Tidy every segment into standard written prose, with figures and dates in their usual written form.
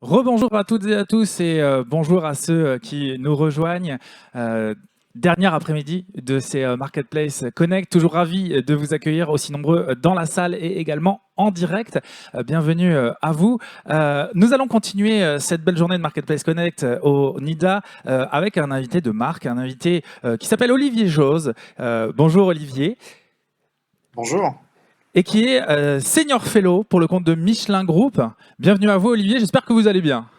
Rebonjour à toutes et à tous et bonjour à ceux qui nous rejoignent. Euh, Dernière après-midi de ces Marketplace Connect. Toujours ravi de vous accueillir aussi nombreux dans la salle et également en direct. Bienvenue à vous. Nous allons continuer cette belle journée de Marketplace Connect au NIDA avec un invité de marque, un invité qui s'appelle Olivier Jose. Bonjour Olivier. Bonjour. Et qui est Senior Fellow pour le compte de Michelin Group. Bienvenue à vous Olivier, j'espère que vous allez bien.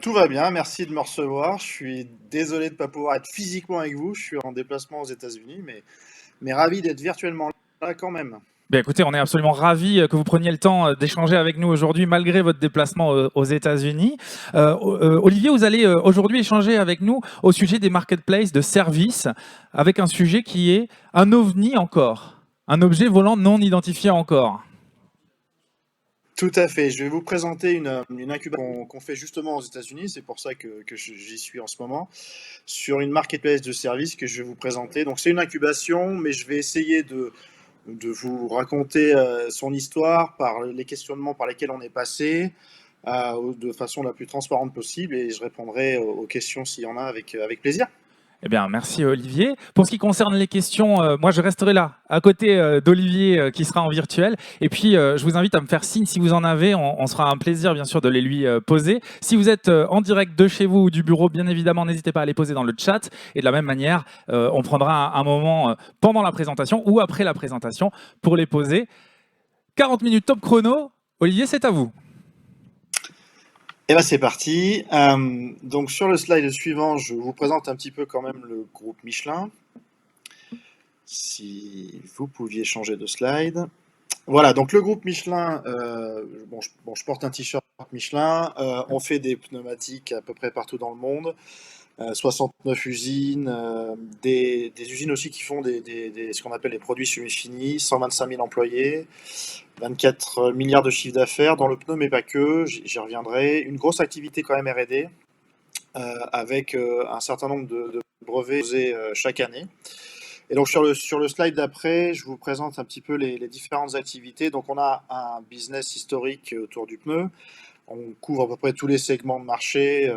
Tout va bien, merci de me recevoir. Je suis désolé de ne pas pouvoir être physiquement avec vous. Je suis en déplacement aux États-Unis, mais ravi d'être virtuellement là quand même. Bien, écoutez, on est absolument ravis que vous preniez le temps d'échanger avec nous aujourd'hui, malgré votre déplacement aux États-Unis. Olivier, vous allez aujourd'hui échanger avec nous au sujet des marketplaces de services, avec un sujet qui est un ovni encore, un objet volant non identifié encore. Tout à fait. Je vais vous présenter une incubation qu'on fait justement aux États-Unis. C'est pour ça que j'y suis en ce moment, sur une marketplace de services que je vais vous présenter. Donc, c'est une incubation, mais je vais essayer de vous raconter son histoire par les questionnements par lesquels on est passé, de façon la plus transparente possible, et je répondrai aux questions s'il y en a avec plaisir. Eh bien, merci Olivier. Pour ce qui concerne les questions, moi je resterai là, à côté d'Olivier qui sera en virtuel. Et puis, je vous invite à me faire signe si vous en avez. On sera un plaisir, bien sûr, de les lui poser. Si vous êtes en direct de chez vous ou du bureau, bien évidemment, n'hésitez pas à les poser dans le chat. Et de la même manière, on prendra un moment pendant la présentation ou après la présentation pour les poser. 40 minutes top chrono. Olivier, c'est à vous. Et là, c'est parti. Donc, sur le slide suivant, je vous présente un petit peu quand même le groupe Michelin. Si vous pouviez changer de slide. Voilà, donc le groupe Michelin, je porte un t-shirt Michelin. On fait des pneumatiques à peu près partout dans le monde. 69 usines, des usines aussi qui font ce qu'on appelle les produits semi-finis, 125 000 employés, 24 milliards de chiffre d'affaires dans le pneu, mais pas que, j'y reviendrai. Une grosse activité quand même R&D, avec un certain nombre de brevets posés chaque année. Et donc sur le slide d'après, je vous présente un petit peu les différentes activités. Donc on a un business historique autour du pneu. On couvre à peu près tous les segments de marché,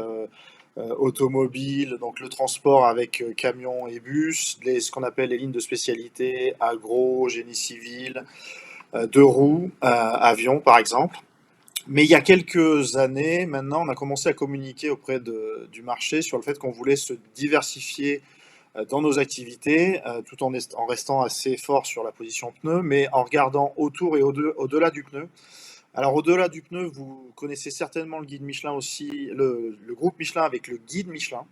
automobile, donc le transport avec camions et bus, ce qu'on appelle les lignes de spécialité, agro, génie civil, deux roues, avions par exemple. Mais il y a quelques années, maintenant, on a commencé à communiquer auprès du marché sur le fait qu'on voulait se diversifier dans nos activités, tout en restant assez fort sur la position pneu, mais en regardant autour et au-delà du pneu. Alors, au-delà du pneu, vous connaissez certainement le guide Michelin aussi, le groupe Michelin avec le guide Michelin.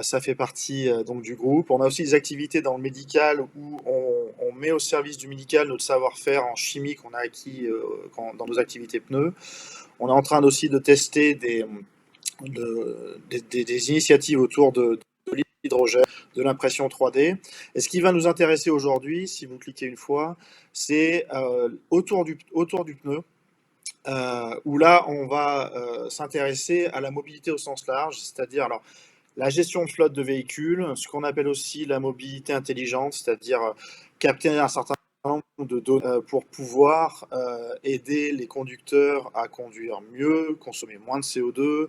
Ça fait partie donc du groupe. On a aussi des activités dans le médical où on met au service du médical notre savoir-faire en chimie qu'on a acquis dans nos activités pneus. On est en train aussi de tester des initiatives autour de l'hydrogène, de l'impression 3D. Et ce qui va nous intéresser aujourd'hui, si vous cliquez une fois, c'est autour du pneu, où là, on va s'intéresser à la mobilité au sens large, c'est-à-dire alors la gestion de flotte de véhicules, ce qu'on appelle aussi la mobilité intelligente, c'est-à-dire capter un certain nombre de données pour pouvoir aider les conducteurs à conduire mieux, consommer moins de CO2.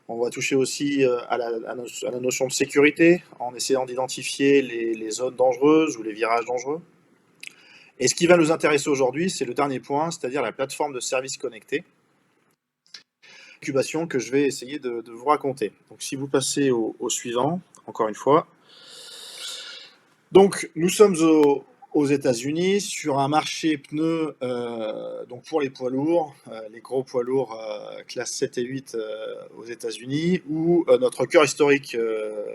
On va toucher aussi à la notion de sécurité en essayant d'identifier les zones dangereuses ou les virages dangereux. Et ce qui va nous intéresser aujourd'hui, c'est le dernier point, c'est-à-dire la plateforme de services connectés, incubation que je vais essayer de vous raconter. Donc si vous passez au suivant, encore une fois. Donc nous sommes aux États-Unis sur un marché pneus donc pour les poids lourds, les gros poids lourds classe 7 et 8 aux États-Unis, où notre cœur historique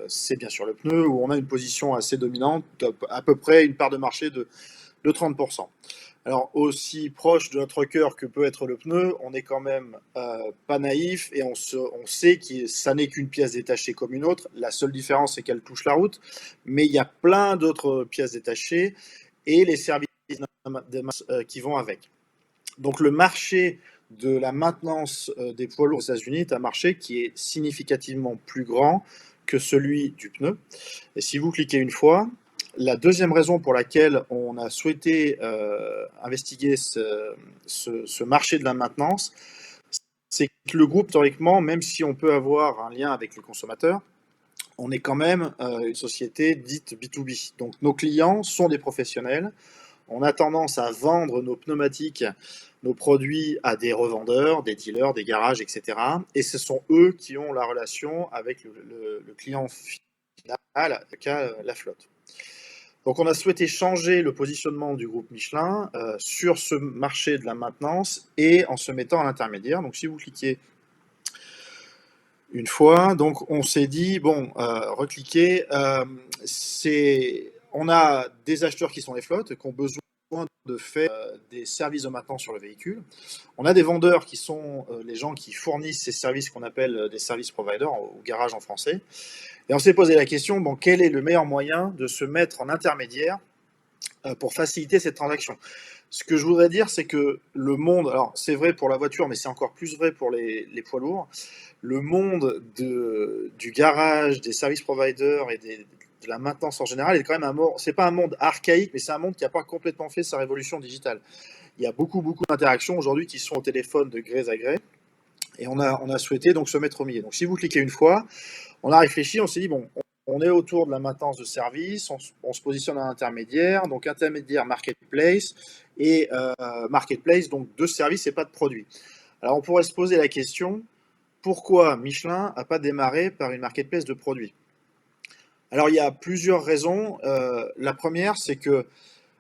c'est bien sûr le pneu, où on a une position assez dominante, à peu près une part de marché de 30%. Alors, aussi proche de notre cœur que peut être le pneu, on n'est quand même pas naïf et on sait que ça n'est qu'une pièce détachée comme une autre. La seule différence, c'est qu'elle touche la route, mais il y a plein d'autres pièces détachées et les services qui vont avec. Donc, le marché de la maintenance des poids lourds aux États-Unis est un marché qui est significativement plus grand que celui du pneu. Et si vous cliquez une fois, la deuxième raison pour laquelle on a souhaité investiguer ce marché de la maintenance, c'est que le groupe, historiquement, même si on peut avoir un lien avec les consommateurs, on est quand même une société dite B2B. Donc nos clients sont des professionnels. On a tendance à vendre nos pneumatiques, nos produits à des revendeurs, des dealers, des garages, etc. Et ce sont eux qui ont la relation avec le client final, qu'à la flotte. Donc on a souhaité changer le positionnement du groupe Michelin sur ce marché de la maintenance et en se mettant à l'intermédiaire. Donc si vous cliquez une fois, donc on s'est dit, bon, recliquer, on a des acheteurs qui sont les flottes, qui ont besoin de faire des services de maintenance sur le véhicule. On a des vendeurs qui sont les gens qui fournissent ces services qu'on appelle des service providers, au garage en français. Et on s'est posé la question, bon, quel est le meilleur moyen de se mettre en intermédiaire pour faciliter cette transaction? Ce que je voudrais dire, c'est que le monde, alors c'est vrai pour la voiture, mais c'est encore plus vrai pour les poids lourds, le monde du garage, des service providers et de la maintenance en général est quand même c'est pas un monde archaïque, mais c'est un monde qui n'a pas complètement fait sa révolution digitale. Il y a beaucoup d'interactions aujourd'hui qui sont au téléphone de gré à gré, et on a souhaité donc se mettre au milieu. Donc si vous cliquez une fois, on a réfléchi, on s'est dit, bon, on est autour de la maintenance de service, on se positionne en intermédiaire, donc intermédiaire marketplace, et marketplace, donc de services et pas de produits. Alors on pourrait se poser la question, pourquoi Michelin n'a pas démarré par une marketplace de produits? Alors il y a plusieurs raisons. La première, c'est que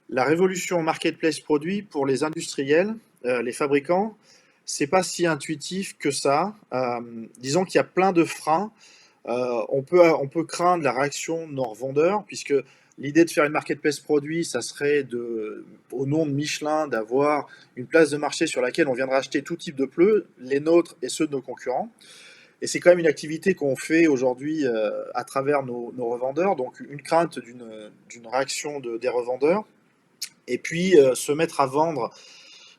la révolution marketplace produit pour les industriels, les fabricants, c'est pas si intuitif que ça. Disons qu'il y a plein de freins. On peut craindre la réaction de nos revendeurs, puisque l'idée de faire une marketplace produit, ça serait au nom de Michelin d'avoir une place de marché sur laquelle on viendra acheter tout type de pneus, les nôtres et ceux de nos concurrents. Et c'est quand même une activité qu'on fait aujourd'hui à travers nos revendeurs, donc une crainte d'une réaction des revendeurs. Et puis se mettre à vendre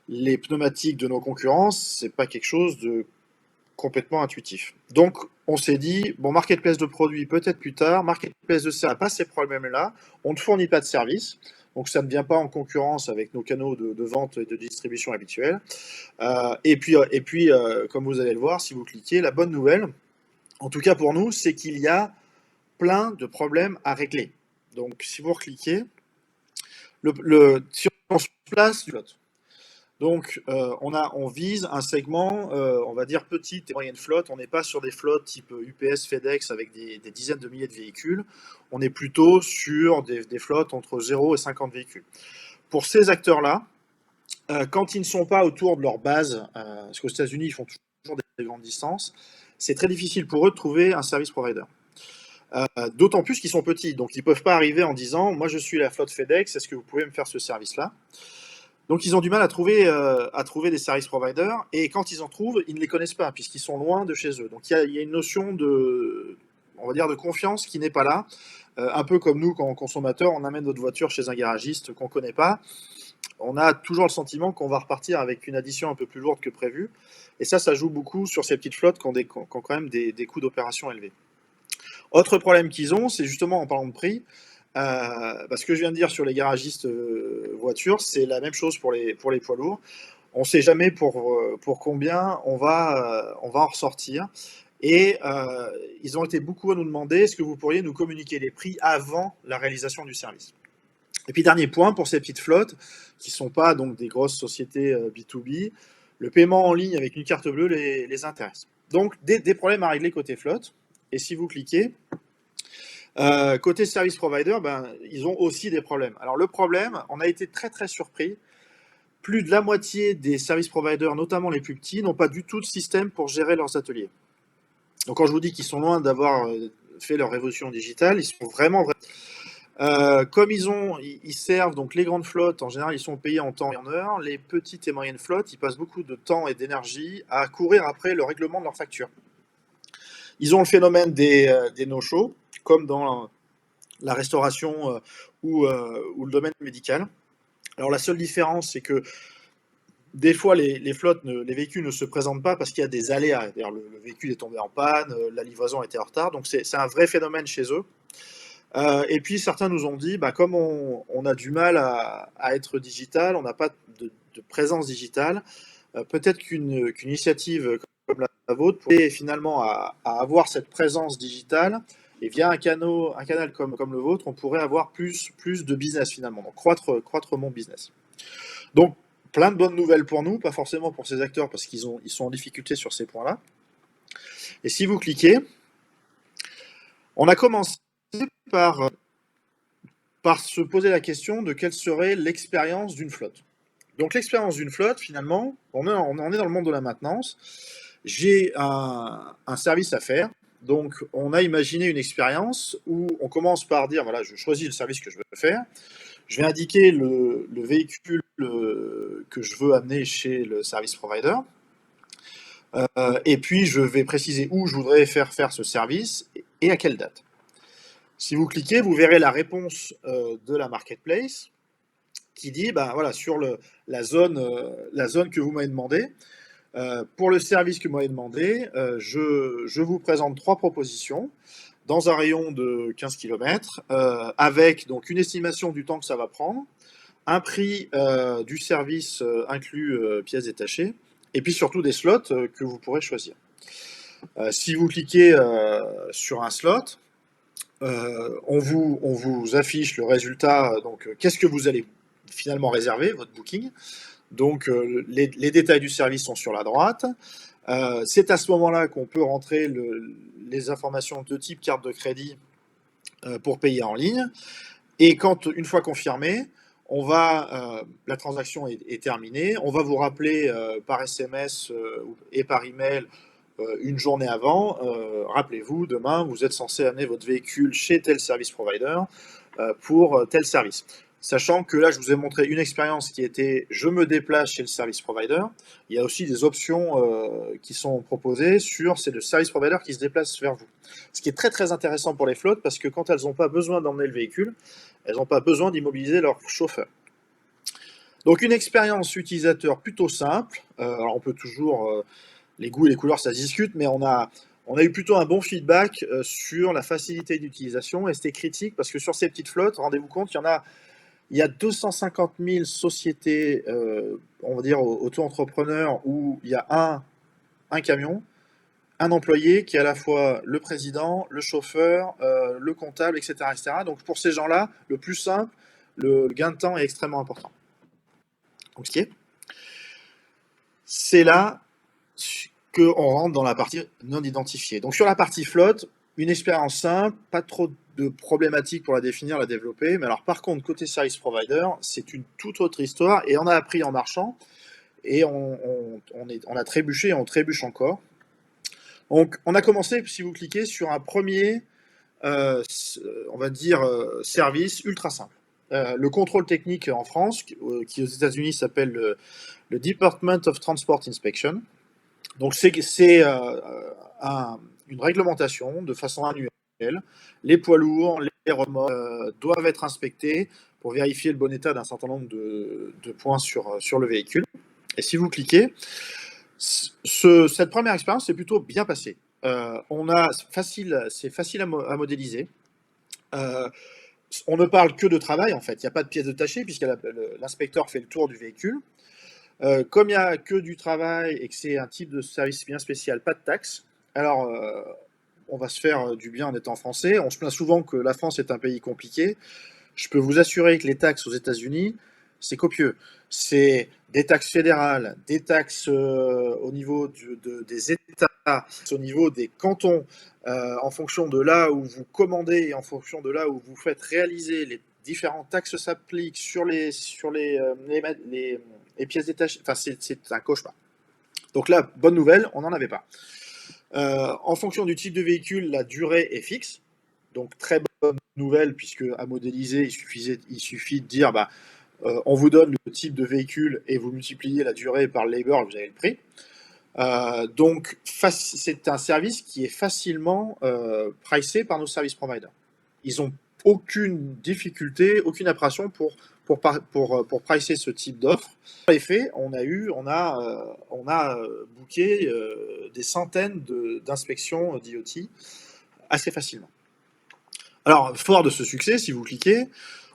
les pneumatiques de nos concurrents, c'est pas quelque chose de complètement intuitif. Donc on s'est dit, bon, marketplace de produits peut-être plus tard, marketplace de services, pas ces problèmes-là, on ne fournit pas de services, donc ça ne vient pas en concurrence avec nos canaux de vente et de distribution habituels. Et puis, comme vous allez le voir, si vous cliquez, la bonne nouvelle, en tout cas pour nous, c'est qu'il y a plein de problèmes à régler. Donc si vous recliquez, si on se place du flotte. Donc, on vise un segment, on va dire petite et moyenne flotte. On n'est pas sur des flottes type UPS, FedEx avec des dizaines de milliers de véhicules. On est plutôt sur des flottes entre 0 et 50 véhicules. Pour ces acteurs-là, quand ils ne sont pas autour de leur base, parce qu'aux États-Unis, ils font toujours des grandes distances, c'est très difficile pour eux de trouver un service provider. D'autant plus qu'ils sont petits. Donc, ils ne peuvent pas arriver en disant « Moi, je suis la flotte FedEx, est-ce que vous pouvez me faire ce service-là » Donc, ils ont du mal à trouver des service providers, et quand ils en trouvent, ils ne les connaissent pas, puisqu'ils sont loin de chez eux. Donc, il y a une notion on va dire, de confiance qui n'est pas là. Un peu comme nous, quand consommateurs, on amène notre voiture chez un garagiste qu'on ne connaît pas, on a toujours le sentiment qu'on va repartir avec une addition un peu plus lourde que prévu. Et ça joue beaucoup sur ces petites flottes qui ont quand même des coûts d'opération élevés. Autre problème qu'ils ont, c'est justement en parlant de prix, ce que je viens de dire sur les garagistes voitures, c'est la même chose pour les poids lourds. On ne sait jamais pour combien on va en ressortir. Et ils ont été beaucoup à nous demander, est-ce que vous pourriez nous communiquer les prix avant la réalisation du service? Et puis dernier point, pour ces petites flottes, qui ne sont pas donc des grosses sociétés B2B, le paiement en ligne avec une carte bleue les intéresse. Donc des problèmes à régler côté flotte. Et si vous cliquez, côté service provider, ils ont aussi des problèmes. Alors le problème, on a été très très surpris, plus de la moitié des service providers, notamment les plus petits, n'ont pas du tout de système pour gérer leurs ateliers. Donc quand je vous dis qu'ils sont loin d'avoir fait leur révolution digitale, ils sont vraiment... Comme ils servent donc les grandes flottes, en général ils sont payés en temps et en heure, les petites et moyennes flottes, ils passent beaucoup de temps et d'énergie à courir après le règlement de leurs factures. Ils ont le phénomène des no-show, comme dans la restauration ou le domaine médical. Alors la seule différence, c'est que des fois les véhicules ne se présentent pas parce qu'il y a des aléas. D'ailleurs, le véhicule est tombé en panne, la livraison était en retard, donc c'est un vrai phénomène chez eux. Et puis certains nous ont dit, comme on a du mal à être digital, on n'a pas de présence digitale, peut-être qu'une initiative comme la vôtre pour finalement à avoir cette présence digitale. Et via un canal comme le vôtre, on pourrait avoir plus de business finalement, donc croître mon business. Donc, plein de bonnes nouvelles pour nous, pas forcément pour ces acteurs parce ils sont en difficulté sur ces points-là. Et si vous cliquez, on a commencé par se poser la question de quelle serait l'expérience d'une flotte. Donc l'expérience d'une flotte, finalement, on en est dans le monde de la maintenance. J'ai un service à faire. Donc on a imaginé une expérience où on commence par dire, voilà, je choisis le service que je veux faire. Je vais indiquer le véhicule que je veux amener chez le service provider. Et puis je vais préciser où je voudrais faire ce service et à quelle date. Si vous cliquez, vous verrez la réponse de la marketplace qui dit, ben voilà, sur la zone que vous m'avez demandé, pour le service que vous m'avez demandé, je vous présente 3 propositions dans un rayon de 15 km, avec donc une estimation du temps que ça va prendre, un prix du service inclus pièces détachées, et puis surtout des slots que vous pourrez choisir. Si vous cliquez sur un slot, on vous affiche le résultat, donc qu'est-ce que vous allez finalement réserver, votre booking. Donc les détails du service sont sur la droite. C'est à ce moment-là qu'on peut rentrer les informations de type carte de crédit pour payer en ligne. Et une fois confirmé, la transaction est terminée. On va vous rappeler par SMS et par email une journée avant. Rappelez-vous, demain, vous êtes censé amener votre véhicule chez tel service provider pour tel service. Sachant que là, je vous ai montré une expérience qui était je me déplace chez le service provider. Il y a aussi des options qui sont proposées c'est le service provider qui se déplace vers vous. Ce qui est très très intéressant pour les flottes parce que quand elles n'ont pas besoin d'emmener le véhicule, elles n'ont pas besoin d'immobiliser leur chauffeur. Donc une expérience utilisateur plutôt simple. Alors on peut toujours, les goûts et les couleurs ça se discute, mais on a eu plutôt un bon feedback sur la facilité d'utilisation et c'était critique parce que sur ces petites flottes, rendez-vous compte, il y a 250 000 sociétés, on va dire auto-entrepreneurs, où il y a un camion, un employé qui est à la fois le président, le chauffeur, le comptable, etc., etc. Donc pour ces gens-là, le plus simple, le gain de temps est extrêmement important. Donc c'est là qu'on rentre dans la partie non identifiée. Donc sur la partie flotte, une expérience simple, pas trop de problématiques pour la définir, la développer. Mais alors par contre, côté service provider, c'est une toute autre histoire et on a appris en marchant et on a trébuché et on trébuche encore. Donc on a commencé, si vous cliquez, sur un premier, on va dire, service ultra simple. Le contrôle technique en France, qui aux États-Unis s'appelle le Department of Transport Inspection. Donc c'est une réglementation de façon annuelle. Les poids lourds, les remorques doivent être inspectés pour vérifier le bon état d'un certain nombre de points sur le véhicule. Et si vous cliquez, cette première expérience s'est plutôt bien passée. C'est facile à modéliser. On ne parle que de travail en fait. Il n'y a pas de pièces détachées puisque l'inspecteur fait le tour du véhicule. Comme il n'y a que du travail et que c'est un type de service bien spécial, pas de taxes, alors on va se faire du bien en étant français. On se plaint souvent que la France est un pays compliqué. Je peux vous assurer que les taxes aux États-Unis, c'est copieux. C'est des taxes fédérales, des taxes au niveau des États, au niveau des cantons, en fonction de là où vous commandez et en fonction de là où vous faites réaliser les différentes taxes s'appliquent sur les pièces détachées. Enfin, c'est un cauchemar. Donc là, bonne nouvelle, on n'en avait pas. En fonction du type de véhicule, la durée est fixe. Donc très bonne nouvelle, puisque à modéliser, il suffit de dire on vous donne le type de véhicule et vous multipliez la durée par le labor et vous avez le prix. Donc c'est un service qui est facilement pricé par nos service providers. Ils n'ont aucune difficulté, aucune appréhension pour pricer ce type d'offre. En effet, on a booké des centaines d'inspections d'IoT assez facilement. Alors, fort de ce succès, si vous cliquez,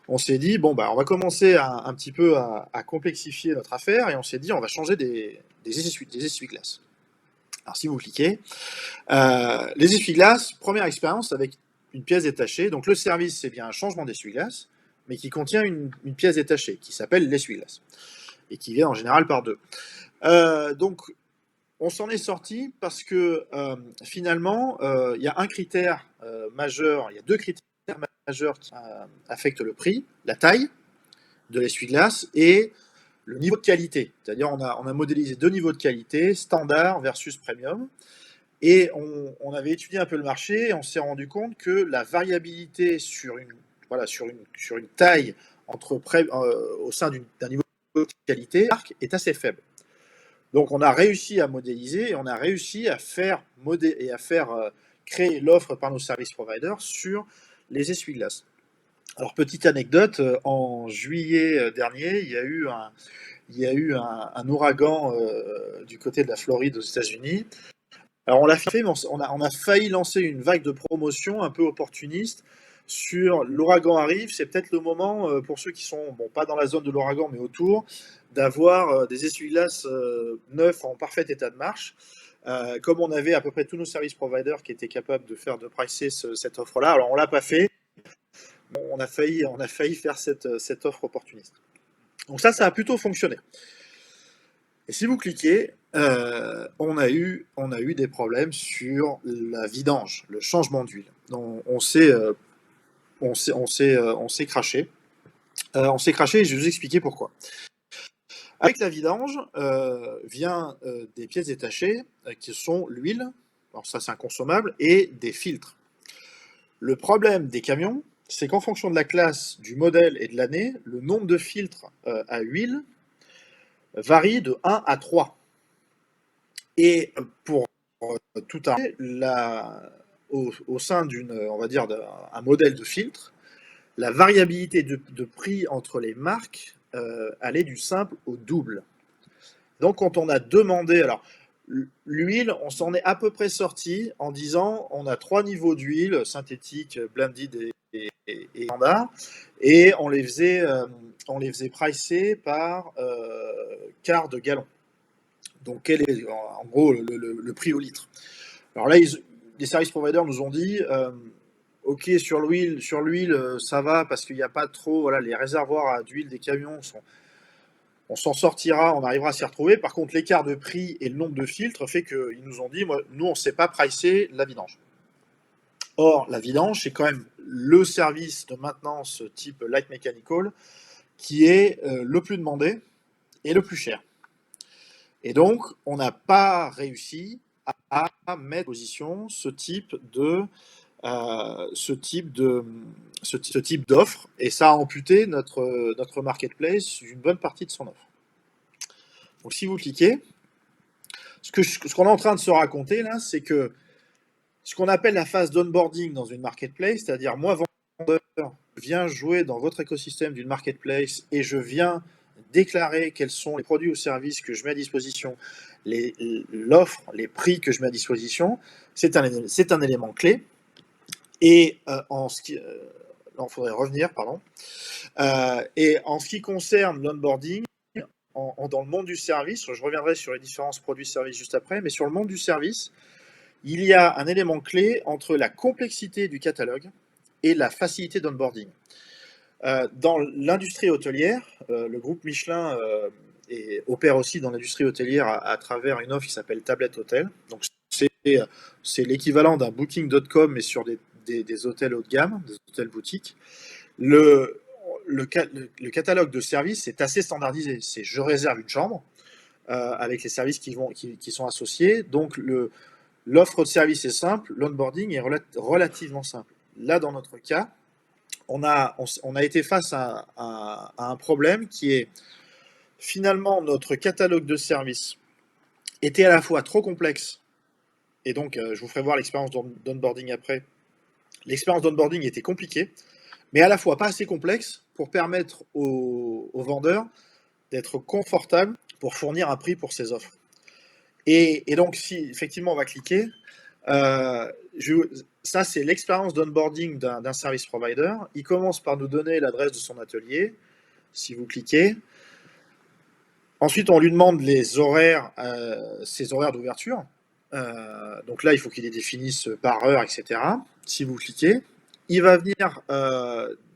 on s'est dit, on va commencer un petit peu à complexifier notre affaire et on s'est dit, on va changer des essuie-glaces. Alors si vous cliquez, les essuie-glaces, première expérience avec une pièce détachée. Donc le service, c'est bien un changement d'essuie-glace, mais qui contient une pièce détachée qui s'appelle l'essuie-glace et qui vient en général par deux. Donc on s'en est sorti parce que finalement, il y a un critère majeur, il y a deux critères majeurs qui affectent le prix, la taille de l'essuie-glace et le niveau de qualité. C'est-à-dire on a modélisé deux niveaux de qualité, standard versus premium. Et on avait étudié un peu le marché et on s'est rendu compte que la variabilité sur une taille au sein d'un niveau de qualité est assez faible. Donc on a réussi à modéliser et on a réussi à faire créer l'offre par nos service providers sur les essuie-glaces. Alors petite anecdote, en juillet dernier, il y a eu un ouragan du côté de la Floride aux États-Unis. Alors on l'a fait, mais on a failli lancer une vague de promotion un peu opportuniste sur l'ouragan arrive. C'est peut-être le moment pour ceux qui sont pas dans la zone de l'ouragan mais autour d'avoir des essuie-glaces neufs en parfait état de marche. Comme on avait à peu près tous nos service providers qui étaient capables de pricer cette offre-là. Alors on l'a pas fait. On a failli faire cette offre opportuniste. Donc ça a plutôt fonctionné. Et si vous cliquez, on a eu des problèmes sur la vidange, le changement d'huile. On s'est craché. On s'est craché et je vais vous expliquer pourquoi. Avec la vidange vient des pièces détachées qui sont l'huile, alors ça c'est inconsommable, et des filtres. Le problème des camions, c'est qu'en fonction de la classe, du modèle et de l'année, le nombre de filtres à huile varie de 1 à 3. Et pour tout arrêter, au sein d'un modèle de filtre, la variabilité de prix entre les marques allait du simple au double. Donc quand on a demandé, alors l'huile, on s'en est à peu près sorti en disant on a 3 niveaux d'huile, synthétique, blended et standard, et on les faisait pricer par quart de gallon. Donc quel est en gros le prix au litre. Alors là, les service providers nous ont dit ok, sur l'huile, ça va parce qu'il n'y a pas trop, les réservoirs d'huile des camions on s'en sortira, on arrivera à s'y retrouver. Par contre, l'écart de prix et le nombre de filtres fait qu'ils nous ont dit, nous, on ne sait pas pricer la vidange. Or, la vidange, c'est quand même le service de maintenance type light mechanical qui est le plus demandé et le plus cher. Et donc, on n'a pas réussi à mettre en position ce type d'offre, et ça a amputé notre marketplace d'une bonne partie de son offre. Donc si vous cliquez, ce qu'on est en train de se raconter là, c'est que ce qu'on appelle la phase d'onboarding dans une marketplace, c'est-à-dire moi, vendeur, je viens jouer dans votre écosystème d'une marketplace et je viens déclarer quels sont les produits ou services que je mets à disposition, l'offre, les prix que je mets à disposition, c'est un élément clé. Et il faudrait revenir, pardon. Et en ce qui concerne l'onboarding, dans le monde du service, je reviendrai sur les différents produits-services juste après, mais sur le monde du service, il y a un élément clé entre la complexité du catalogue et la facilité d'onboarding. Dans l'industrie hôtelière, le groupe Michelin opère aussi dans l'industrie hôtelière à travers une offre qui s'appelle Tablette Hotel. Donc c'est l'équivalent d'un Booking.com mais sur des hôtels haut de gamme, des hôtels boutiques. Le catalogue de services est assez standardisé. C'est je réserve une chambre avec les services qui sont associés. Donc l'offre de service est simple, l'onboarding est relativement simple. Là, dans notre cas, on a été face à un problème qui est finalement notre catalogue de services était à la fois trop complexe, et donc je vous ferai voir l'expérience d'onboarding après. L'expérience d'onboarding était compliquée, mais à la fois pas assez complexe pour permettre aux vendeurs d'être confortables pour fournir un prix pour ces offres. Et donc, si effectivement on va cliquer, ça c'est l'expérience d'onboarding d'un service provider. Il commence par nous donner l'adresse de son atelier. Si vous cliquez, ensuite on lui demande ses horaires d'ouverture. Donc là, il faut qu'il les définisse par heure, etc. Si vous cliquez, il va venir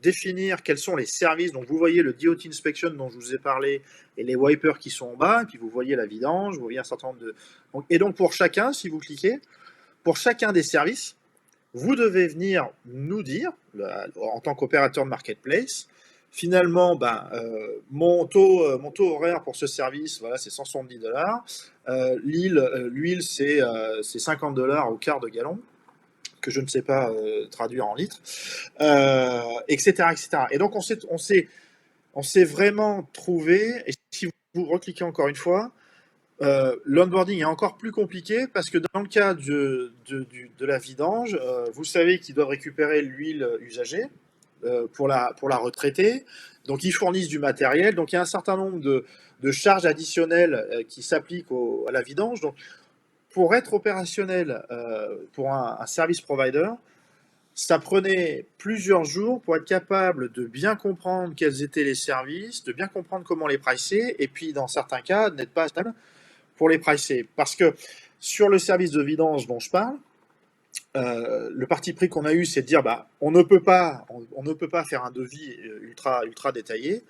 définir quels sont les services. Donc vous voyez le DOT Inspection dont je vous ai parlé et les wipers qui sont en bas, et puis vous voyez la vidange, vous voyez un certain nombre de... Et donc pour chacun, si vous cliquez, pour chacun des services, vous devez venir nous dire, en tant qu'opérateur de marketplace, finalement, mon taux horaire pour ce service, voilà, c'est 170 $. L'huile, c'est 50 $ au quart de gallon, que je ne sais pas traduire en litres, etc., etc. Et donc, on s'est vraiment trouvé, et si vous recliquez encore une fois, l'onboarding est encore plus compliqué parce que dans le cas de la vidange, vous savez qu'ils doivent récupérer l'huile usagée pour la retraiter. Donc ils fournissent du matériel. Donc il y a un certain nombre de charges additionnelles qui s'appliquent à la vidange. Donc pour être opérationnel pour un service provider, ça prenait plusieurs jours pour être capable de bien comprendre quels étaient les services, de bien comprendre comment les pricer, et puis dans certains cas, n'être pas stable pour les pricer. Parce que sur le service de vidange dont je parle, le parti pris qu'on a eu, c'est de dire on ne peut pas faire un devis ultra détaillé.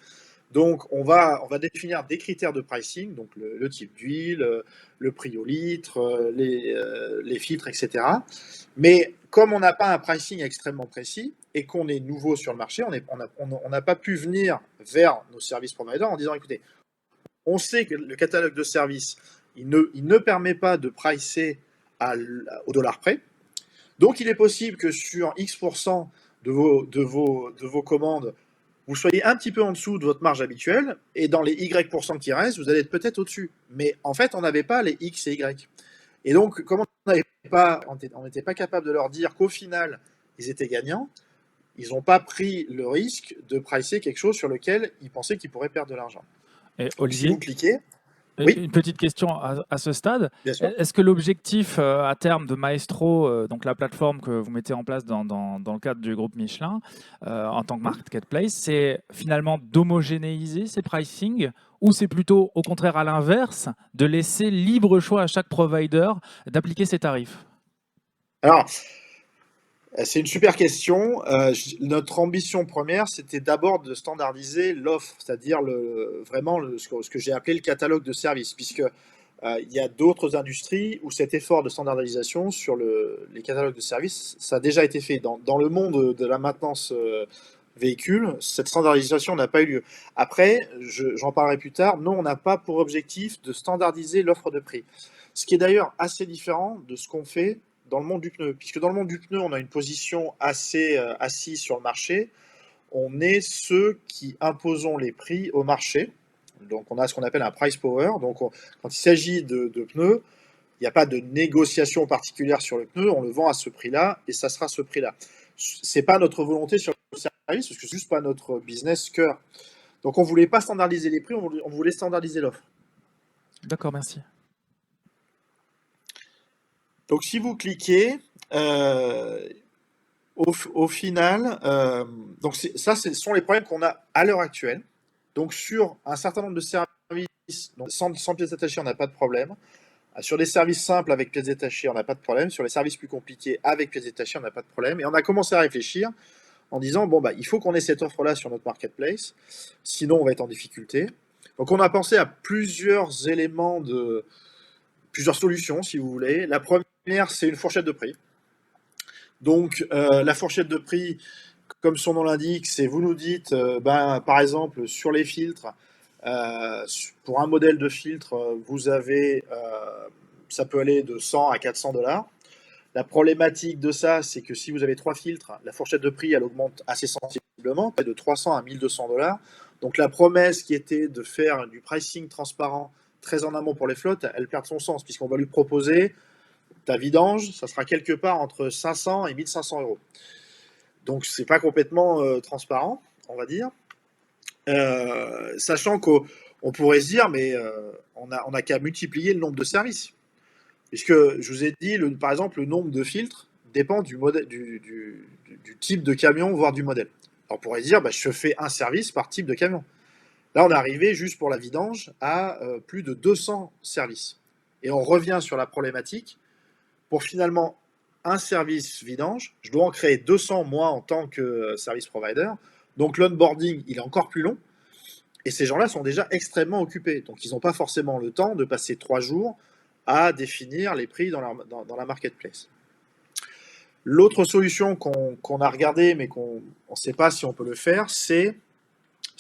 Donc on va définir des critères de pricing, donc le type d'huile, le prix au litre, les filtres, etc. Mais comme on n'a pas un pricing extrêmement précis et qu'on est nouveau sur le marché, on n'a pas pu venir vers nos services providers en disant écoutez, on sait que le catalogue de services, il ne permet pas de pricer au dollar près. Donc il est possible que sur X% de vos commandes, vous soyez un petit peu en dessous de votre marge habituelle, et dans les Y% qui restent, vous allez être peut-être au-dessus. Mais en fait, on n'avait pas les X et Y. Et donc, comme on n'était pas capable de leur dire qu'au final, ils étaient gagnants, ils n'ont pas pris le risque de pricer quelque chose sur lequel ils pensaient qu'ils pourraient perdre de l'argent. Et Donc, si vous cliquez, oui. Une petite question à ce stade. Est-ce que l'objectif à terme de Maestro, donc la plateforme que vous mettez en place dans le cadre du groupe Michelin, en tant que marketplace, c'est finalement d'homogénéiser ces pricing, ou c'est plutôt au contraire à l'inverse, de laisser libre choix à chaque provider d'appliquer ses tarifs? Alors, c'est une super question. Notre ambition première, c'était d'abord de standardiser l'offre, c'est-à-dire vraiment ce que j'ai appelé le catalogue de services, puisque il y a d'autres industries où cet effort de standardisation sur les catalogues de services, ça a déjà été fait. Dans le monde de la maintenance véhicule, cette standardisation n'a pas eu lieu. Après, j'en parlerai plus tard, non, on n'a pas pour objectif de standardiser l'offre de prix. Ce qui est d'ailleurs assez différent de ce qu'on fait dans le monde du pneu, puisque dans le monde du pneu, on a une position assez assise sur le marché. On est ceux qui imposons les prix au marché. Donc on a ce qu'on appelle un price power. Donc quand il s'agit de pneus, il n'y a pas de négociation particulière sur le pneu, on le vend à ce prix-là et ça sera ce prix-là. C'est pas notre volonté sur le service, parce que c'est juste pas notre business cœur. Donc on voulait pas standardiser les prix, on voulait standardiser l'offre. D'accord, merci. Donc si vous cliquez, au final, donc ça, ce sont les problèmes qu'on a à l'heure actuelle. Donc sur un certain nombre de services, donc sans pièces détachées, on n'a pas de problème. Sur des services simples avec pièces détachées, on n'a pas de problème. Sur les services plus compliqués avec pièces détachées, on n'a pas de problème. Et on a commencé à réfléchir en disant, il faut qu'on ait cette offre-là sur notre marketplace, sinon on va être en difficulté. Donc on a pensé à plusieurs éléments, plusieurs solutions, si vous voulez. La première, c'est une fourchette de prix. Donc la fourchette de prix, comme son nom l'indique, c'est vous nous dites, par exemple, sur les filtres, pour un modèle de filtre, vous avez, ça peut aller de 100 à 400 $. La problématique de ça, c'est que si vous avez 3 filtres, la fourchette de prix, elle augmente assez sensiblement, de 300 à 1200 $. Donc la promesse qui était de faire du pricing transparent très en amont pour les flottes, elle perd son sens, puisqu'on va lui proposer ta vidange, ça sera quelque part entre 500 et 1500 €. Donc c'est pas complètement transparent, on va dire. Sachant qu'on pourrait se dire, mais on a qu'à multiplier le nombre de services. Puisque je vous ai dit, par exemple, le nombre de filtres dépend du type de camion, voire du modèle. Alors on pourrait se dire, je fais un service par type de camion. Là, on est arrivé, juste pour la vidange, à plus de 200 services. Et on revient sur la problématique pour finalement un service vidange, je dois en créer 200 moi en tant que service provider. Donc l'onboarding, il est encore plus long. Et ces gens-là sont déjà extrêmement occupés. Donc ils n'ont pas forcément le temps de passer 3 jours à définir les prix dans la marketplace. L'autre solution qu'on a regardée, mais qu'on ne sait pas si on peut le faire, c'est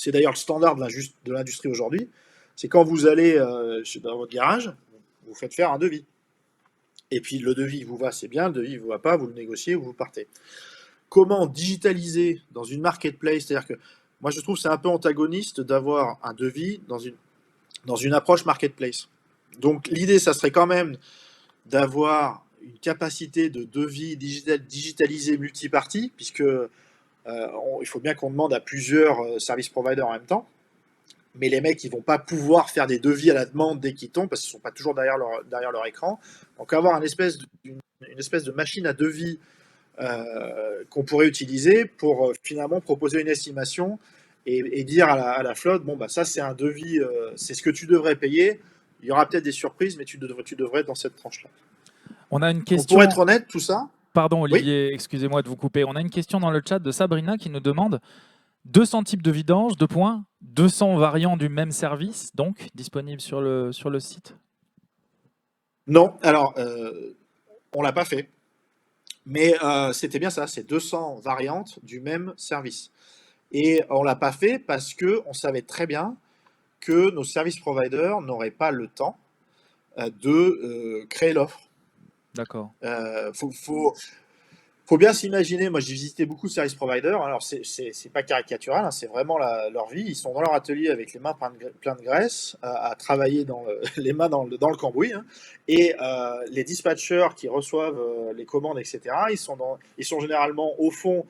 d'ailleurs le standard de l'industrie aujourd'hui, c'est quand vous allez dans votre garage, vous faites faire un devis. Et puis le devis vous va, c'est bien, le devis vous va pas, vous le négociez ou vous partez. Comment digitaliser dans une marketplace, c'est-à-dire que moi je trouve que c'est un peu antagoniste d'avoir un devis dans une approche marketplace. Donc l'idée, ça serait quand même d'avoir une capacité de devis digitalisé multipartie, puisque il faut bien qu'on demande à plusieurs service providers en même temps. Mais les mecs, ils vont pas pouvoir faire des devis à la demande dès qu'ils tombent, parce qu'ils sont pas toujours derrière leur écran. Donc avoir une espèce de machine à devis qu'on pourrait utiliser pour finalement proposer une estimation et dire à la flotte, bon, bah, ça c'est un devis, c'est ce que tu devrais payer. Il y aura peut-être des surprises, mais tu devrais être dans cette tranche-là. On a une Donc, question. pour être honnête, tout ça. Pardon Oui. Olivier, excusez-moi de vous couper. On a une question dans le chat de Sabrina qui nous demande 200 types de vidange, 2 points, 200 variants du même service, donc disponibles sur le site. Non, alors on l'a pas fait, mais c'était bien ça, c'est 200 variantes du même service. Et on l'a pas fait parce que on savait très bien que nos service providers n'auraient pas le temps de créer l'offre. D'accord. Faut bien s'imaginer, moi j'ai visité beaucoup de service providers, alors c'est pas caricatural, hein, c'est vraiment leur vie, ils sont dans leur atelier avec les mains pleines de graisse, à travailler les mains dans le cambouis, hein, et les dispatchers qui reçoivent les commandes, etc., ils sont généralement au fond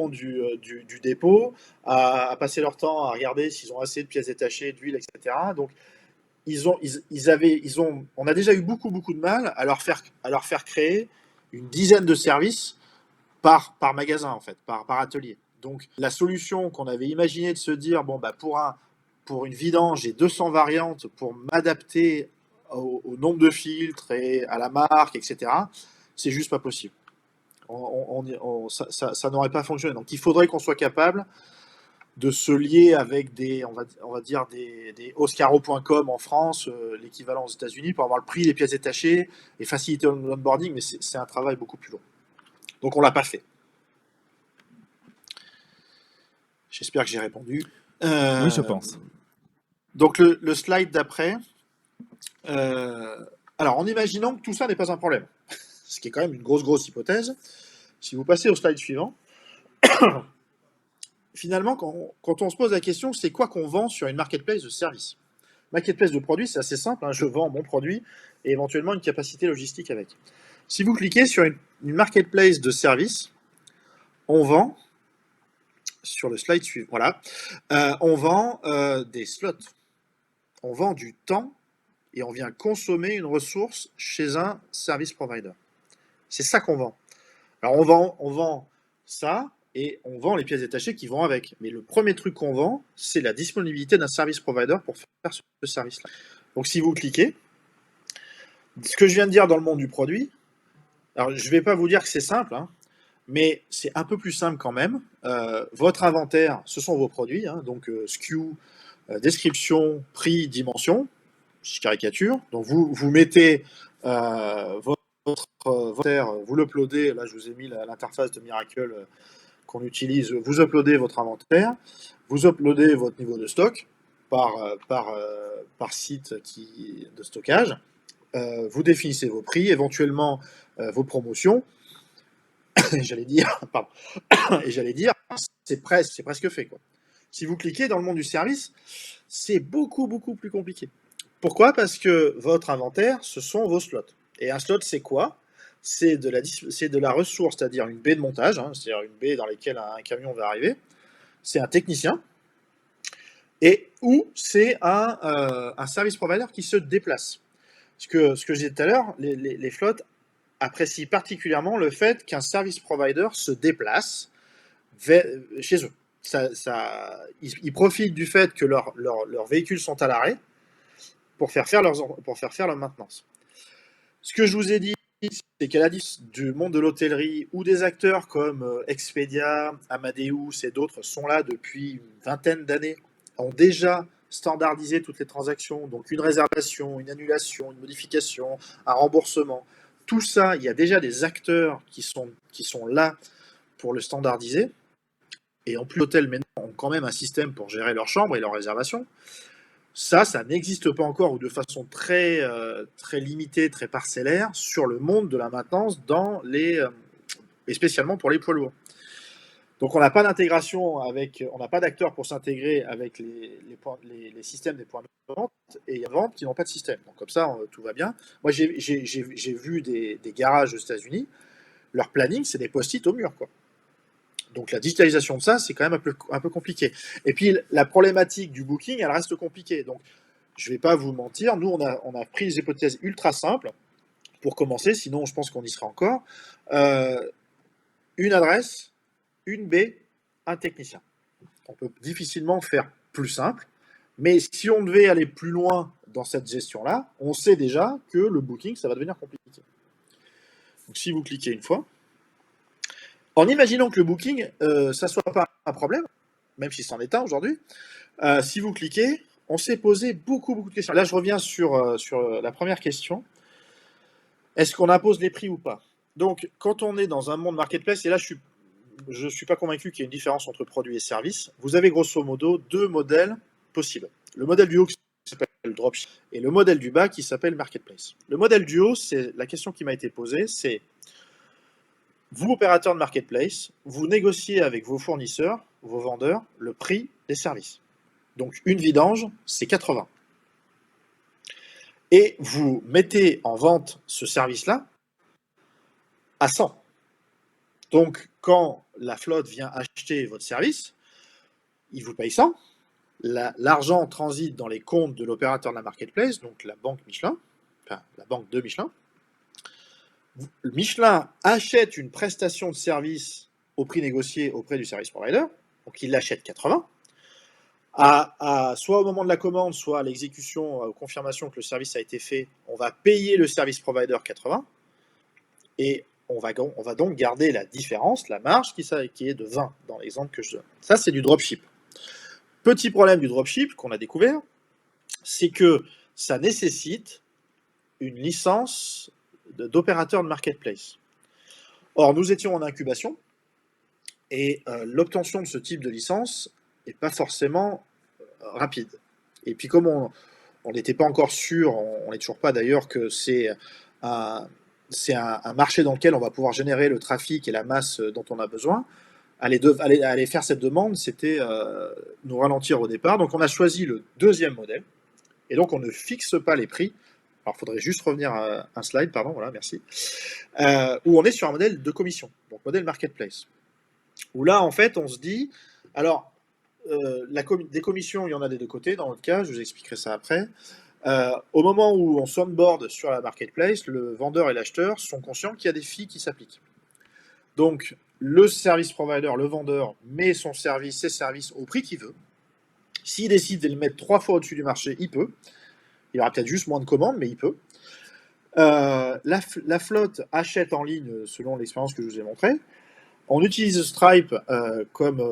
du dépôt, à passer leur temps à regarder s'ils ont assez de pièces détachées, d'huile, etc. Donc on a déjà eu beaucoup de mal à leur faire créer une dizaine de services par magasin, en fait, par atelier. Donc la solution qu'on avait imaginé de se dire, bon, bah, pour une vidange, j'ai 200 variantes pour m'adapter au nombre de filtres et à la marque, etc., c'est juste pas possible. Ça n'aurait pas fonctionné. Donc il faudrait qu'on soit capable de se lier avec on va dire des Oscaro.com en France, l'équivalent aux États-Unis, pour avoir le prix des pièces détachées et faciliter l'onboarding, mais c'est un travail beaucoup plus long. Donc on l'a pas fait. J'espère que j'ai répondu. Oui, je pense. Donc le slide d'après. Alors en imaginant que tout ça n'est pas un problème, ce qui est quand même une grosse hypothèse, si vous passez au slide suivant, finalement, quand on se pose la question, c'est quoi qu'on vend sur une marketplace de services? Marketplace de produits, c'est assez simple, hein, je vends mon produit et éventuellement une capacité logistique avec. Si vous cliquez sur une marketplace de services, on vend, sur le slide suivant, voilà, on vend des slots, on vend du temps et on vient consommer une ressource chez un service provider. C'est ça qu'on vend. Alors on vend ça et on vend les pièces détachées qui vont avec. Mais le premier truc qu'on vend, c'est la disponibilité d'un service provider pour faire ce service-là. Donc si vous cliquez, ce que je viens de dire dans le monde du produit, alors je ne vais pas vous dire que c'est simple, hein, mais c'est un peu plus simple quand même. Votre inventaire, ce sont vos produits, hein, donc SKU, description, prix, dimension, je caricature. Donc vous mettez votre inventaire, vous l'uploadez, là je vous ai mis l'interface de Miracle qu'on utilise, vous uploadez votre inventaire, vous uploadez votre niveau de stock par site de stockage, vous définissez vos prix, éventuellement vos promotions, et j'allais dire, c'est presque fait, quoi. Si vous cliquez dans le monde du service, c'est beaucoup plus compliqué. Pourquoi? Parce que votre inventaire, ce sont vos slots. Et un slot, c'est quoi? C'est de la ressource, c'est-à-dire une baie de montage, hein, c'est-à-dire une baie dans laquelle un camion va arriver. C'est un technicien. Ou c'est un service provider qui se déplace. Ce que je disais tout à l'heure, les flottes apprécient particulièrement le fait qu'un service provider se déplace chez eux. Ils profitent du fait que leurs véhicules sont à l'arrêt pour faire faire leur maintenance. Ce que je vous ai dit c'est qu'à la différence du monde de l'hôtellerie, où des acteurs comme Expedia, Amadeus et d'autres sont là depuis une vingtaine d'années, ont déjà standardisé toutes les transactions, donc une réservation, une annulation, une modification, un remboursement. Tout ça, il y a déjà des acteurs qui sont là pour le standardiser. Et en plus, les hôtels maintenant ont quand même un système pour gérer leurs chambres et leurs réservations. Ça n'existe pas encore ou de façon très limitée, très parcellaire sur le monde de la maintenance et spécialement pour les poids lourds. Donc on n'a pas d'intégration on n'a pas d'acteurs pour s'intégrer avec les systèmes des points de vente et il y a des ventes qui n'ont pas de système. Donc comme ça, tout va bien. Moi, j'ai vu des garages aux États-Unis, leur planning, c'est des post-it au mur, quoi. Donc la digitalisation de ça, c'est quand même un peu compliqué. Et puis la problématique du booking, elle reste compliquée. Donc je ne vais pas vous mentir, nous on a pris des hypothèses ultra simples pour commencer, sinon je pense qu'on y sera encore. Une adresse, une baie, un technicien. On peut difficilement faire plus simple, mais si on devait aller plus loin dans cette gestion-là, on sait déjà que le booking, ça va devenir compliqué. Donc si vous cliquez une fois, en imaginant que le booking, ça ne soit pas un problème, même si c'en est un aujourd'hui, si vous cliquez, on s'est posé beaucoup de questions. Là, je reviens sur la première question. Est-ce qu'on impose les prix ou pas? Donc, quand on est dans un monde marketplace, et là, je ne suis pas convaincu qu'il y ait une différence entre produits et services, vous avez grosso modo deux modèles possibles. Le modèle du haut qui s'appelle dropship et le modèle du bas qui s'appelle marketplace. Le modèle du haut, c'est la question qui m'a été posée, c'est vous, opérateur de marketplace, vous négociez avec vos fournisseurs, vos vendeurs, le prix des services. Donc, une vidange, c'est 80. Et vous mettez en vente ce service-là à 100. Donc, quand la flotte vient acheter votre service, il vous paye 100. L'argent transite dans les comptes de l'opérateur de la marketplace, donc la banque Michelin, enfin la banque de Michelin. Michelin achète une prestation de service au prix négocié auprès du service provider, donc il l'achète 80. Soit au moment de la commande, soit à l'exécution, confirmation que le service a été fait, on va payer le service provider 80 et on va donc garder la différence, la marge qui est de 20 dans l'exemple que je donne. Ça, c'est du dropship. Petit problème du dropship qu'on a découvert, c'est que ça nécessite une licence d'opérateur de marketplace. Or, nous étions en incubation et l'obtention de ce type de licence n'est pas forcément rapide. Et puis comme on n'était pas encore sûr, on n'est toujours pas d'ailleurs, que c'est un marché dans lequel on va pouvoir générer le trafic et la masse dont on a besoin, aller faire cette demande, c'était nous ralentir au départ. Donc on a choisi le deuxième modèle, et donc on ne fixe pas les prix. Alors il faudrait juste revenir à un slide, pardon, voilà, merci. Où on est sur un modèle de commission, donc modèle marketplace. Où là, en fait, on se dit, alors, des commissions, il y en a des deux côtés, dans notre cas, je vous expliquerai ça après. Au moment où on s'onboard sur la marketplace, le vendeur et l'acheteur sont conscients qu'il y a des fees qui s'appliquent. Donc, le service provider, le vendeur, met ses services au prix qu'il veut. S'il décide de le mettre 3 fois au-dessus du marché, il peut. Il y aura peut-être juste moins de commandes, mais il peut. La flotte achète en ligne selon l'expérience que je vous ai montrée. On utilise Stripe comme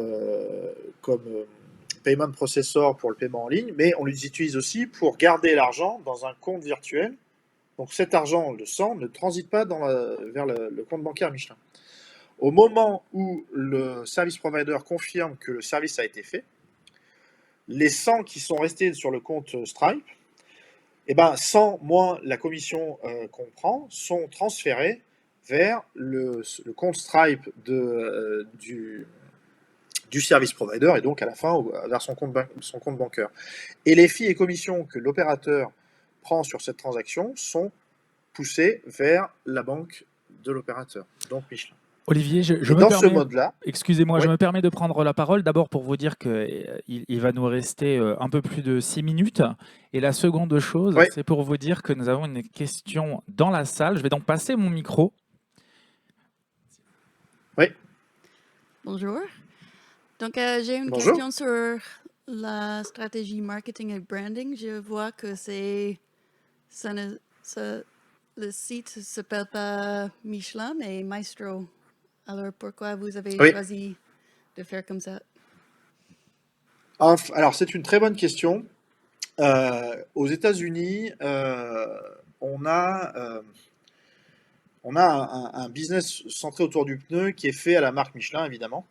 payment processor pour le paiement en ligne, mais on les utilise aussi pour garder l'argent dans un compte virtuel. Donc cet argent, le 100, ne transite pas vers le compte bancaire Michelin. Au moment où le service provider confirme que le service a été fait, les 100 qui sont restés sur le compte Stripe, 100 moins la commission qu'on prend, sont transférés vers le compte Stripe du service provider et donc à la fin vers son compte bancaire. Et les fees et commissions que l'opérateur prend sur cette transaction sont poussées vers la banque de l'opérateur, donc Michelin. Olivier, ce mode-là, excusez-moi, je me permets de prendre la parole d'abord pour vous dire qu'il va nous rester un peu plus de 6 minutes. Et la seconde chose, c'est pour vous dire que nous avons une question dans la salle. Je vais donc passer mon micro. Oui. Bonjour. Donc, j'ai une question sur la stratégie marketing et branding. Je vois que le site ne s'appelle pas Michelin, mais Maestro. Alors, pourquoi vous avez Oui. choisi de faire comme ça? Alors, c'est une très bonne question. Aux États-Unis, on a un business centré autour du pneu qui est fait à la marque Michelin, évidemment.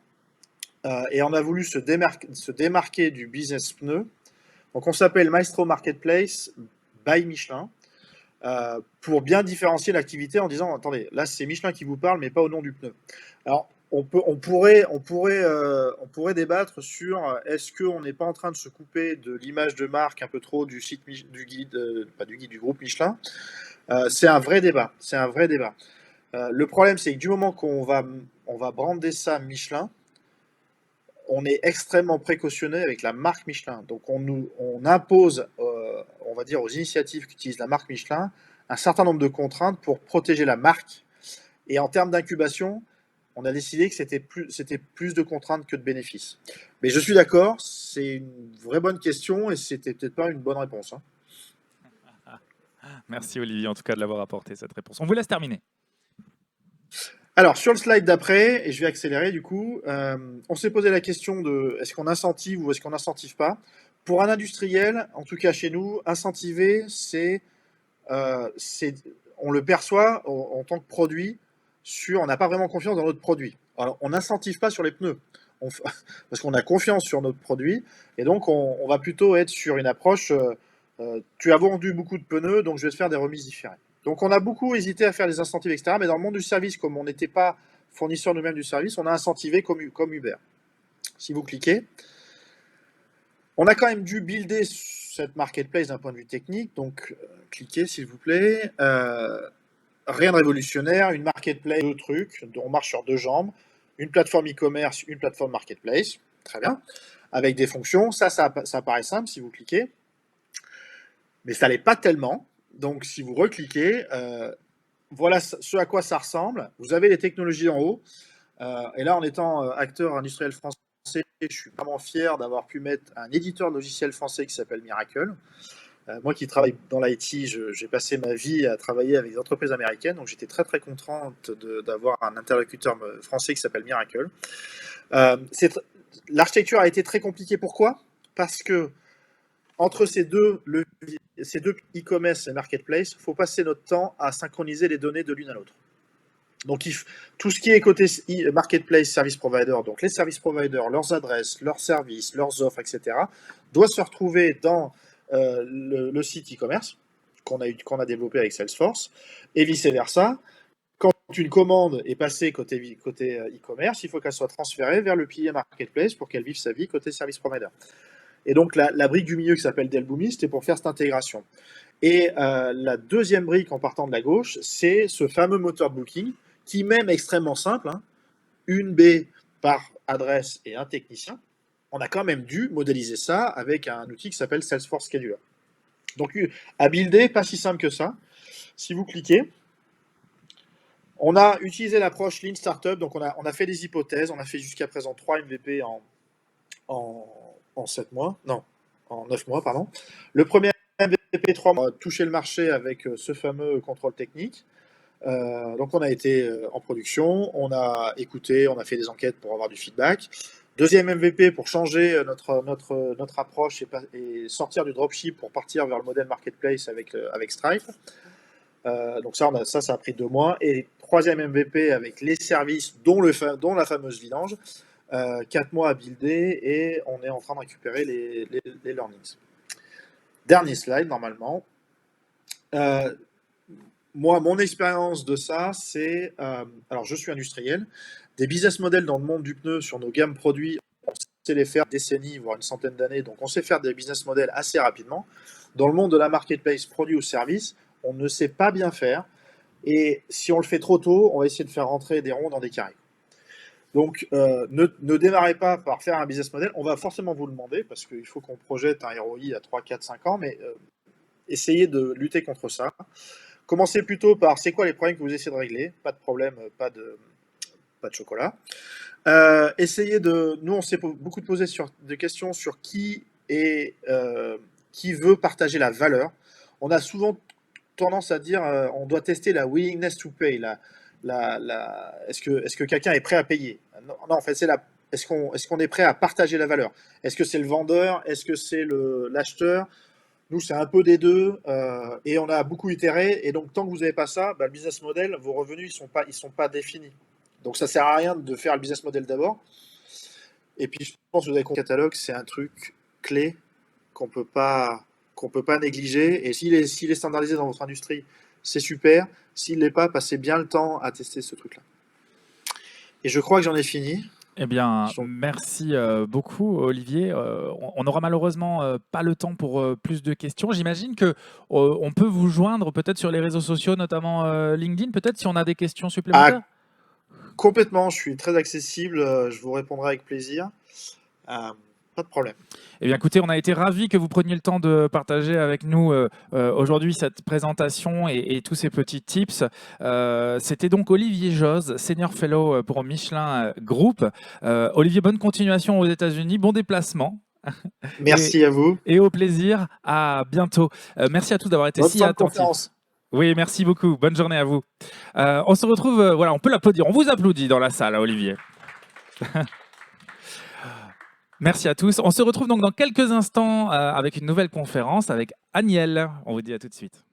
Et on a voulu se démarquer du business pneu. Donc, on s'appelle Maestro Marketplace by Michelin pour bien différencier l'activité en disant, attendez, là, c'est Michelin qui vous parle, mais pas au nom du pneu. Alors, on pourrait débattre sur est-ce qu'on n'est pas en train de se couper de l'image de marque un peu trop du site du guide, pas du guide du groupe Michelin. C'est un vrai débat. C'est un vrai débat. Le problème, c'est que du moment qu'on va brander ça Michelin, on est extrêmement précautionné avec la marque Michelin. Donc on impose, on va dire, aux initiatives qui utilisent la marque Michelin un certain nombre de contraintes pour protéger la marque. Et en termes d'incubation, on a décidé que c'était plus de contraintes que de bénéfices. Mais je suis d'accord, c'est une vraie bonne question et c'était peut-être pas une bonne réponse. Hein. Merci Olivier, en tout cas, de l'avoir apporté cette réponse. On vous laisse terminer. Alors, sur le slide d'après, et je vais accélérer du coup, on s'est posé la question de est-ce qu'on incentive ou est-ce qu'on n'incentive pas. Pour un industriel, en tout cas chez nous, incentiver, on le perçoit en tant que produit, on n'a pas vraiment confiance dans notre produit. Alors, on n'incentive pas sur les pneus, parce qu'on a confiance sur notre produit, et donc on va plutôt être sur une approche, tu as vendu beaucoup de pneus, donc je vais te faire des remises différées. Donc on a beaucoup hésité à faire des incentives, etc. Mais dans le monde du service, comme on n'était pas fournisseur nous-mêmes du service, on a incentivé comme Uber. Si vous cliquez, on a quand même dû builder cette marketplace d'un point de vue technique. Donc cliquez s'il vous plaît. Rien de révolutionnaire, une marketplace, deux trucs, on marche sur deux jambes, une plateforme e-commerce, une plateforme marketplace, très bien, avec des fonctions. Ça paraît simple si vous cliquez, mais ça l'est pas tellement. Donc, si vous recliquez, voilà ce à quoi ça ressemble. Vous avez les technologies en haut. Et là, en étant acteur industriel français, je suis vraiment fier d'avoir pu mettre un éditeur de logiciel français qui s'appelle Miracle. Moi qui travaille dans l'IT, j'ai passé ma vie à travailler avec des entreprises américaines, donc j'étais très très contente d'avoir un interlocuteur français qui s'appelle Miracle. L'architecture a été très compliquée. Pourquoi? Parce que entre ces deux e-commerce et marketplace, il faut passer notre temps à synchroniser les données de l'une à l'autre. Donc, tout ce qui est côté marketplace, service provider, donc les service providers, leurs adresses, leurs services, leurs offres, etc., doit se retrouver dans le site e-commerce qu'on a développé avec Salesforce, et vice-versa. Quand une commande est passée côté e-commerce, il faut qu'elle soit transférée vers le pilier marketplace pour qu'elle vive sa vie côté service provider. Et donc, la brique du milieu qui s'appelle Delboomi, c'était pour faire cette intégration. Et la deuxième brique en partant de la gauche, c'est ce fameux moteur de booking qui, même extrêmement simple, hein, une baie par adresse et un technicien, on a quand même dû modéliser ça avec un outil qui s'appelle Salesforce Scheduler. Donc, à builder, pas si simple que ça. Si vous cliquez, on a utilisé l'approche Lean Startup, donc on a fait des hypothèses, on a fait jusqu'à présent 3 MVP en 7 mois, non, en 9 mois, pardon. Le premier MVP 3 mois a touché le marché avec ce fameux contrôle technique. Donc on a été en production, on a écouté, on a fait des enquêtes pour avoir du feedback. Deuxième MVP pour changer notre approche et sortir du dropship pour partir vers le modèle marketplace avec Stripe. Donc ça a pris 2 mois. Et troisième MVP avec les services, dont la fameuse vidange, 4 mois à builder et on est en train de récupérer les learnings. Dernier slide normalement. Moi, mon expérience de ça, c'est... alors, je suis industriel. Des business models dans le monde du pneu sur nos gammes produits, on sait les faire des décennies, voire une centaine d'années. Donc, on sait faire des business models assez rapidement. Dans le monde de la marketplace, produit ou service, on ne sait pas bien faire. Et si on le fait trop tôt, on va essayer de faire rentrer des ronds dans des carrés. Donc, ne démarrez pas par faire un business model. On va forcément vous le demander, parce qu'il faut qu'on projette un ROI à 3, 4, 5 ans, mais essayez de lutter contre ça. Commencez plutôt par c'est quoi les problèmes que vous essayez de régler. Pas de problème, pas de chocolat. Essayez de... Nous, on s'est beaucoup posé des questions sur qui veut partager la valeur. On a souvent tendance à dire on doit tester la willingness to pay. Est-ce que quelqu'un est prêt à payer? Non, en fait, est-ce qu'on est prêt à partager la valeur? Est-ce que c'est le vendeur? Est-ce que c'est l'acheteur? Nous, c'est un peu des deux, et on a beaucoup itéré. Et donc, tant que vous n'avez pas ça, le business model, vos revenus, ils sont pas définis. Donc, ça sert à rien de faire le business model d'abord. Et puis, je pense que vous avez compris, le catalogue, c'est un truc clé qu'on peut pas négliger. Et s'il est standardisé dans votre industrie, c'est super. S'il l'est pas, passez bien le temps à tester ce truc-là. Et je crois que j'en ai fini. Eh bien, Donc, merci beaucoup, Olivier. On n'aura malheureusement pas le temps pour plus de questions. J'imagine que on peut vous joindre peut-être sur les réseaux sociaux, notamment LinkedIn, peut-être si on a des questions supplémentaires. complètement, je suis très accessible. Je vous répondrai avec plaisir. Pas de problème. Eh bien, écoutez, on a été ravis que vous preniez le temps de partager avec nous aujourd'hui cette présentation et tous ces petits tips. C'était donc Olivier Joz, Senior Fellow pour Michelin Group. Olivier, bonne continuation aux États-Unis, bon déplacement. Merci à vous. Et au plaisir. À bientôt. Merci à tous d'avoir été Bonne si fin de attentifs. conférence. Oui, merci beaucoup. Bonne journée à vous. On se retrouve, voilà, on peut l'applaudir. On vous applaudit dans la salle, Olivier. Merci à tous. On se retrouve donc dans quelques instants avec une nouvelle conférence avec Aniel. On vous dit à tout de suite.